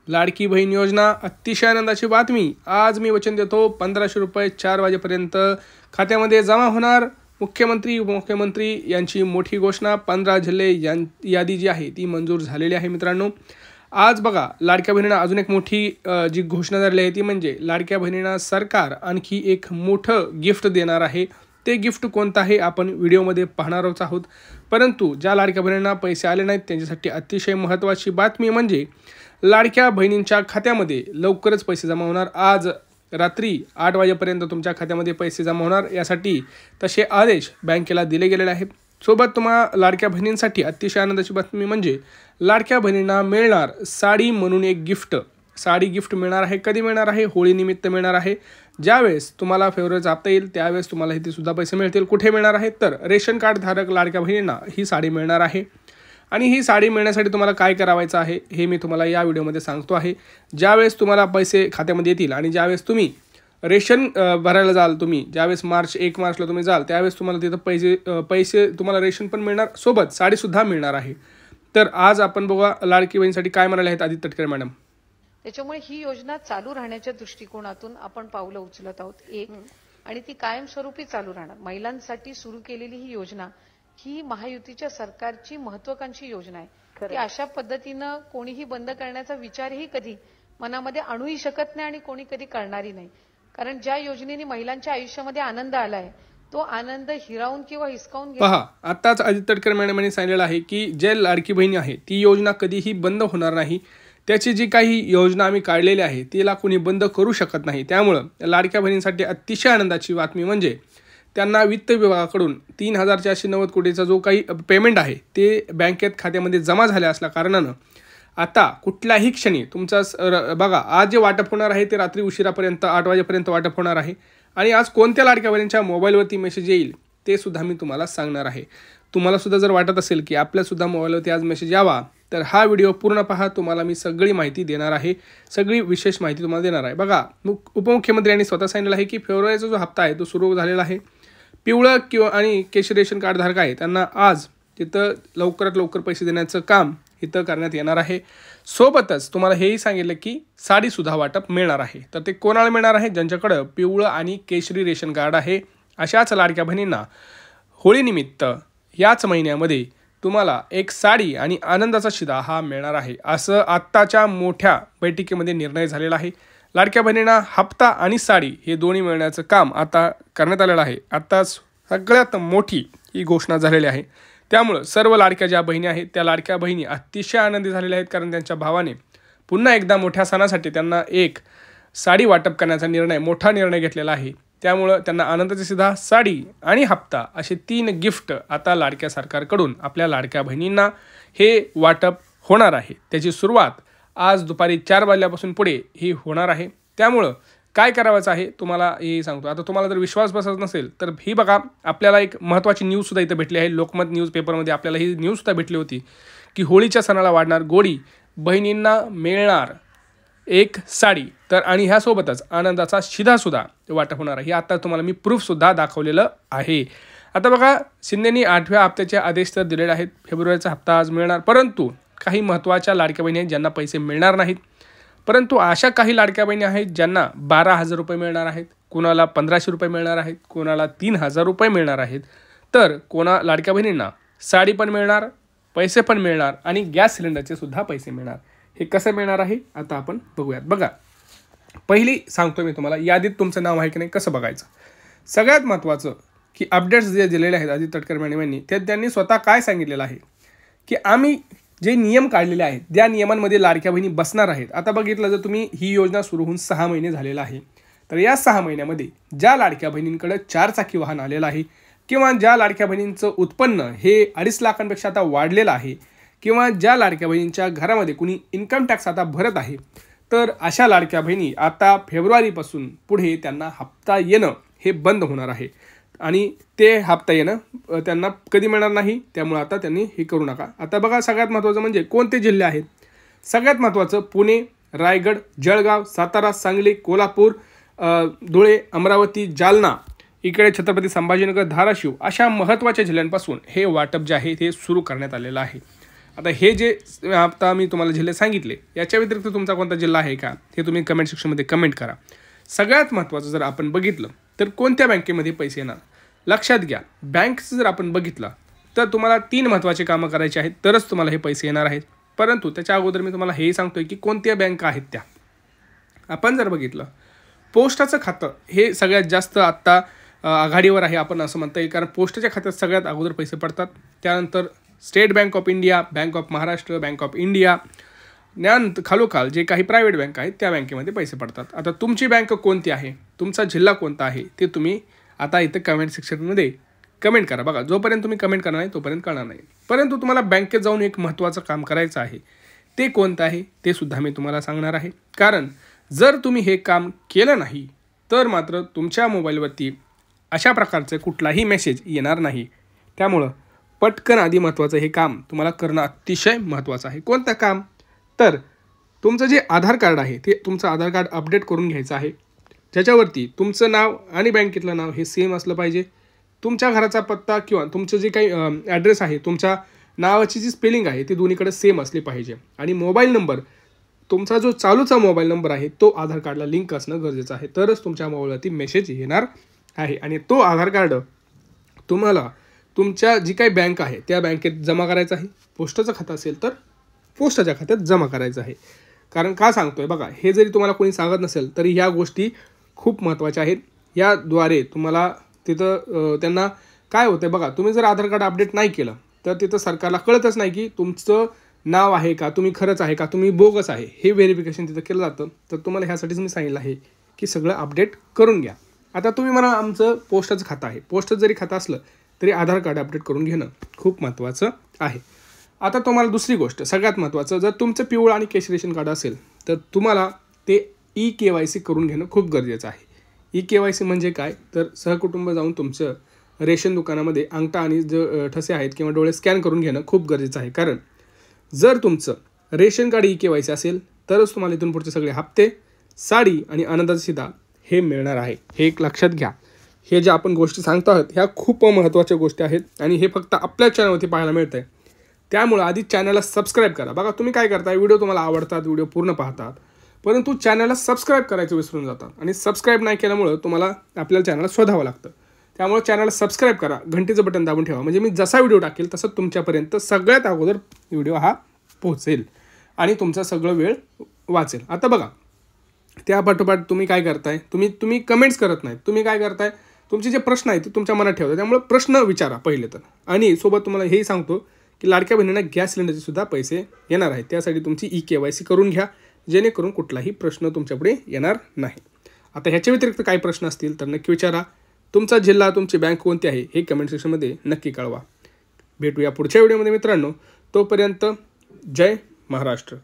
लाडकी बहीण योजना अतिशय आनंदाची बातमी। आज मी वचन देतो 1500 रुपये 4 वाजेपर्यंत खात्यामध्ये जमा होणार। मुख्यमंत्री उपमुख्यमंत्री यांची मोठी घोषणा। 15 जिल्हे यादी जी आहे ती मंजूर झालेली आहे। मित्रांनो, आज बघा लाडक्या बहिणींना अजून एक मोठी जी घोषणा झाली आहे ती म्हणजे लाडक्या बहिणींना सरकार आणखी एक मोठं गिफ्ट देणार आहे। ते गिफ्ट कोणतं आहे आपण व्हिडिओमध्ये पाहणारच आहोत। परंतु ज्या लाडक्या बहिणींना पैसे आले नाहीत त्यांच्यासाठी अतिशय महत्त्वाची बातमी म्हणजे लाडक्या बहिणींच्या खात्यामध्ये लवकरच पैसे जमा होणार। आज रात्री 8 वाजेपर्यंत तुमच्या खात्यामध्ये पैसे जमा होणार, यासाठी तसे आदेश बँकेला दिले गेलेले आहेत। सोबत तुम्हाला लाडक्या बहिणींसाठी अतिशय आनंदाची बातमी म्हणजे लाडक्या बहिणींना मिळणार साडी म्हणून एक गिफ्ट। साडी गिफ्ट मिळणार आहे। कधी मिळणार आहे? होळीनिमित्त मिळणार आहे। ज्यावेळेस तुम्हाला फेब्रुवारीचा हप्ता येईल त्यावेळेस तुम्हाला हे सुद्धा पैसे मिळतील। कुठे मिळणार आहे? तर रेशन कार्ड धारक लाडक्या बहिणींना ही साडी मिळणार आहे। आणि ही साडी मिळण्यासाठी तुम्हाला काय करायचं आहे हे मी तुम्हाला या व्हिडिओमध्ये सांगतो आहे। ज्यावेळेस तुम्हाला पैसे खात्यामध्ये येतील आणि ज्यावेळेस तुम्ही रेशन भरायला जाल, तुम्ही ज्यावेळेस 1 मार्चला तुम्ही जाल त्यावेळेस तुम्हाला तिथं पैसे तुम्हाला रेशन पण मिळणार, सोबत साडीसुद्धा मिळणार आहे। तर आज आपण बघा लाडकी बहिणीसाठी काय म्हणाले आहेत आदित्य तटकरे मॅडम। त्याच्यामुळे ही योजना चालू राहण्याच्या दृष्टिकोनातून आपण पावलं उचलत आहोत एक, आणि ती कायमस्वरूपी चालू राहणार। महिलांसाठी सुरू केलेली ही योजना ही महायुतीच्या सरकारची महत्त्वाकांक्षी योजना आहे। ती अशा पद्धतीनं कोणीही बंद करण्याचा विचारही कधी मनामध्ये आणूही शकत नाही आणि कोणी कधी करणारही नाही। कारण ज्या योजनेने महिलांच्या आयुष्यामध्ये आनंद आलाय तो आनंद हिरावून किंवा हिसकावून पहा, आताच आदित्य तटकरे मॅडमने सांगितलेलं आहे की जे लाडकी बहिणी आहे ती योजना कधीही बंद होणार नाही। त्याची जी काही योजना आम्ही काढलेली आहे तिला कोणी बंद करू शकत नाही। त्यामुळं लाडक्या बहिणींसाठी अतिशय आनंदाची बातमी म्हणजे त्यांना वित्त विभागाकडून 3490 कोटीचा जो काही पेमेंट आहे ते बँकेत खात्यामध्ये जमा झाल्या असल्या कारणानं आता कुठल्याही क्षणी तुमचा बघा आज जे वाटप होणार आहे ते रात्री उशिरापर्यंत 8 वाजेपर्यंत वाटप होणार आहे। आणि आज कोणत्या लाडक्या बहिणींच्या मोबाईलवरती मेसेज येईल ते सुद्धा मी तुम्हाला सांगणार आहे। तुम्हाला सुद्धा जर वाटत असेल की आपल्यासुद्धा मोबाईलवरती आज मेसेज यावा तर हा व्हिडिओ पूर्ण पहा, तुम्हाला मी सगळी माहिती देणार आहे, सगळी विशेष माहिती तुम्हाला देणार आहे। बघा उपमुख्यमंत्री यांनी स्वतः सांगितलं आहे की फेब्रुवारीचा जो हप्ता आहे तो सुरू झालेला आहे। पिवळं किंवा आणि केशरी रेशन कार्ड धारक आहे त्यांना आज तिथं लवकरात लवकर पैसे देण्याचं काम इथं करण्यात येणार आहे। सोबतच तुम्हाला हेही सांगितलं की साडीसुद्धा वाटप मिळणार आहे। तर ते कोणाला मिळणार आहे? ज्यांच्याकडं पिवळं आणि केशरी रेशन कार्ड आहे अशाच लाडक्या बहिणींना होळीनिमित्त याच महिन्यामध्ये तुम्हाला एक साडी आणि आनंदाचा शिधा हा मिळणार आहे, असं आत्ताच्या मोठ्या बैठकीमध्ये निर्णय झालेला आहे। लाडक्या बहिणींना हप्ता आणि साडी हे दोन्ही मिळण्याचं काम आता करण्यात आलेलं आहे। आता सगळ्यात मोठी ही घोषणा झालेली आहे। त्यामुळं सर्व लाडक्या ज्या बहिणी आहेत त्या लाडक्या बहिणी अतिशय आनंदी झालेल्या आहेत, कारण त्यांच्या भावाने पुन्हा एकदा मोठ्या सणासाठी त्यांना एक साडी वाटप करण्याचा मोठा निर्णय घेतलेला आहे। त्यामुळं त्यांना आनंदाची शिधा, साडी आणि हप्ता असे 3 गिफ्ट आता लाडक्या सरकारकडून आपल्या लाडक्या बहिणींना हे वाटप होणार आहे। त्याची सुरुवात आज दुपारी 4 वाजल्यापासून पुढे ही होणार आहे। त्यामुळं काय करायचं आहे तुम्हाला हे सांगतो। आता तुम्हाला जर विश्वास बसत नसेल तर ही बघा आपल्याला एक महत्त्वाची न्यूजसुद्धा इथं भेटली आहे। लोकमत न्यूजपेपरमध्ये आपल्याला ही न्यूजसुद्धा भेटली होती की होळीच्या सणाला वाढणार गोडी, बहिणींना मिळणार एक साडी, तर आणि ह्यासोबतच आनंदाचा शिधासुद्धा वाटप होणार आहे। हे आता तुम्हाला मी प्रूफसुद्धा दाखवलेलं आहे। आता बघा शिंदेनी 8व्या हप्त्याचे आदेश तर दिलेले आहेत। फेब्रुवारीचा हप्ता आज मिळणार, परंतु काही महत्त्वाच्या लाडक्या बहिणी आहेत ज्यांना पैसे मिळणार नाहीत। परंतु अशा काही लाडक्या बहिणी आहेत ज्यांना 12,000 रुपये मिळणार आहेत, कोणाला 1500 रुपये मिळणार आहेत, कोणाला 3000 रुपये मिळणार आहेत। तर कोणा लाडक्या बहिणींना साडी पण मिळणार, पैसे पण मिळणार आणि गॅस सिलेंडरचे सुद्धा पैसे मिळणार। हे कसं मिळणार आहे आता आपण बघूयात। बघा पहिली सांगतो मी तुम्हाला यादीत तुमचं नाव आहे की नाही कसं बघायचं। सगळ्यात महत्त्वाचं की अपडेट्स जे दिलेले आहेत आदित्य तटकरे मॅडमांनी ते त्यांनी स्वतः काय सांगितलेलं आहे की आम्ही जे नियम काढलेले आहेत त्या नियमांमध्ये लाडक्या बहिणी बसणार आहेत। आता बघितलं जर तुम्ही ही योजना सुरू होऊन 6 महिने झालेला आहे, तर या 6 महिन्यामध्ये ज्या लाडक्या बहिणींकडे 4 चाकी वाहन आलेलं आहे किंवा ज्या लाडक्या बहिणींचं उत्पन्न हे 2.5 लाखांपेक्षा आता वाढलेलं आहे किंवा ज्या लाडक्या बहिणींच्या घरामध्ये कुणी इन्कम टॅक्स आता भरत आहे, तर अशा लाडक्या बहिणी आता फेब्रुवारीपासून पुढे त्यांना हप्ता येणं हे बंद होणार आहे। आणि ते हप्ता येणं त्यांना कधी मिळणार नाही, त्यामुळे आता त्यांनी हे करू नका। आता बघा सगळ्यात महत्त्वाचं म्हणजे कोणते जिल्हे आहेत। सगळ्यात महत्त्वाचं पुणे, रायगड, जळगाव, सातारा, सांगली, कोल्हापूर, धुळे, अमरावती, जालना, इकडे छत्रपती संभाजीनगर, धाराशिव अशा महत्त्वाच्या जिल्ह्यांपासून हे वाटप जे आहे ते सुरू करण्यात आलेलं आहे। आता हे जे आता मी तुम्हाला जिल्हे सांगितले याच्या व्यतिरिक्त तुमचा कोणता जिल्हा आहे का हे तुम्ही कमेंट सेक्शनमध्ये कमेंट करा. सगळ्यात महत्त्वाचं जर आपण बघितलं तर कोणत्या बँकेमध्ये पैसे येणार. लक्षात घ्या, बँकचं जर आपण बघितलं तर तुम्हाला 3 महत्त्वाचे कामं करायचे आहेत तरच तुम्हाला हे पैसे येणार आहेत. परंतु त्याच्या अगोदर मी तुम्हाला हेही सांगतोय की कोणत्या बँका आहेत त्या. आपण जर बघितलं पोस्टाचं खातं हे सगळ्यात जास्त आत्ता आघाडीवर आहे आपण असं म्हणता येईल, कारण पोस्टाच्या खात्यात सगळ्यात अगोदर पैसे पडतात. त्यानंतर state bank of India, bank of Maharashtra, bank of India, त्यानंतर खालोखाल जे काही प्रायव्हेट बँक आहेत त्या बँकेमध्ये पैसे पडतात. आता तुमची बँक कोणती आहे, तुमचा जिल्हा कोणता आहे ते तुम्ही आता इथं कमेंट सेक्शनमध्ये कमेंट करा. बघा, जोपर्यंत तुम्ही कमेंट करणार नाही तोपर्यंत कळणार नाही. परंतु तुम्हाला बँकेत जाऊन एक महत्त्वाचं काम करायचं आहे. ते कोणतं आहे ते सुद्धा मी तुम्हाला सांगणार आहे. कारण जर तुम्ही हे काम केलं नाही तर मात्र तुमच्या मोबाईलवरती अशा प्रकारचे कुठलाही मेसेज येणार नाही. त्यामुळं पटकन आधी महत्त्वाचं हे काम तुम्हाला करणं अतिशय महत्त्वाचं आहे. कोणतं काम, तर तुमचं जे आधार कार्ड आहे ते तुमचं आधार कार्ड अपडेट करून घ्यायचं आहे. ज्याच्यावरती तुमचं नाव आणि बँकेतलं नाव हे सेम असलं पाहिजे. तुमच्या घराचा पत्ता किंवा तुमचं जे काही ॲड्रेस आहे, तुमच्या नावाची जी स्पेलिंग आहे ती दोन्हीकडे सेम असली पाहिजे. आणि मोबाईल नंबर, तुमचा जो चालूचा मोबाईल नंबर आहे तो आधार कार्डला लिंक असणं गरजेचं आहे. तरच तुमच्या मोबाईलवरती मेसेज येणार आहे. आणि तो आधार कार्ड तुम्हाला तुमच्या जी काही बँक आहे त्या बँकेत जमा करायचं आहे. पोस्टाचं खातं असेल तर पोस्टाच्या खात्यात जमा करायचं आहे. कारण का सांगतोय बघा, हे जरी तुम्हाला कोणी सांगत नसेल तरी ह्या गोष्टी खूप महत्त्वाच्या आहेत. याद्वारे तुम्हाला तिथं त्यांना काय होतं बघा, तुम्ही जर आधार कार्ड अपडेट नाही केलं तर तिथं सरकारला कळतच नाही की तुमचं नाव आहे का, तुम्ही खरंच आहे का, तुम्ही बोगस आहे, हे व्हेरिफिकेशन तिथं केलं जातं. तर तुम्हाला ह्यासाठीच मी सांगितलं आहे की सगळं अपडेट करून घ्या. आता तुम्ही म्हणा आमचं पोस्टाचं खातं आहे, पोस्टाचं जरी खातं असलं तरी आधार कार्ड अपडेट करून घेणं खूप महत्त्वाचं आहे. आता तुम्हाला दुसरी गोष्ट सगळ्यात महत्त्वाचं, जर तुमचं पिवळं आणि केशरी रेशन कार्ड असेल तर तुम्हाला ते EKYC करून घेणं खूप गरजेचं आहे. EKYC म्हणजे काय, तर सहकुटुंब जाऊन तुमचं रेशन दुकानामध्ये अंगठा आणि जो ठसे आहेत किंवा डोळे स्कॅन करून घेणं खूप गरजेचं आहे. कारण जर तुमचं रेशन कार्ड EKYC असेल तरच तुम्हाला इथून पुढचे सगळे हप्ते, साडी आणि अन्नदाता सीधा हे मिळणार आहे. हे एक लक्षात घ्या. हे जे आपण गोष्टी सांगतो आहोत ह्या खूप महत्त्वाच्या गोष्टी आहेत आणि हे फक्त आपल्या चॅनलवरती पाहायला मिळतं आहे. त्यामुळं आधी चॅनलला सबस्क्राईब करा. बघा, तुम्ही काय करताय, व्हिडिओ तुम्हाला आवडतात, व्हिडिओ पूर्ण पाहतात, परंतु चॅनलला सबस्क्राईब करायचं विसरून जातात. आणि सबस्क्राईब नाही केल्यामुळं तुम्हाला आपल्याला चॅनलला शोधावं लागतं. त्यामुळे चॅनलला सबस्क्राईब करा, घंटीचं बटन दाबून ठेवा, म्हणजे मी जसा व्हिडिओ टाकेल तसं तुमच्यापर्यंत सगळ्यात अगोदर व्हिडिओ हा पोहोचेल आणि तुमचा सगळं वेळ वाचेल. आता बघा, त्या पाठोपाठ तुम्ही काय करताय, तुम्ही कमेंट्स करत नाहीत. तुम्ही काय करताय, तुमचे जे प्रश्न आहेत ते तुमच्या मनात ठेवता. त्यामुळे प्रश्न विचारा पहिले तर. आणि सोबत तुम्हाला हेही सांगतो की लाडक्या बहिणींना गॅस सिलेंडरचे सुद्धा पैसे येणार आहेत. त्यासाठी तुमची EKYC करून घ्या, जेणेकरून कुठलाही प्रश्न तुमच्यापुढे येणार नाही. आता ह्याच्या व्यतिरिक्त काही प्रश्न असतील तर नक्की विचारा. तुमचा जिल्हा, तुमची बँक कोणती आहे हे कमेंट सेक्शनमध्ये नक्की कळवा. भेटूया पुढच्या व्हिडिओमध्ये मित्रांनो. तोपर्यंत जय महाराष्ट्र.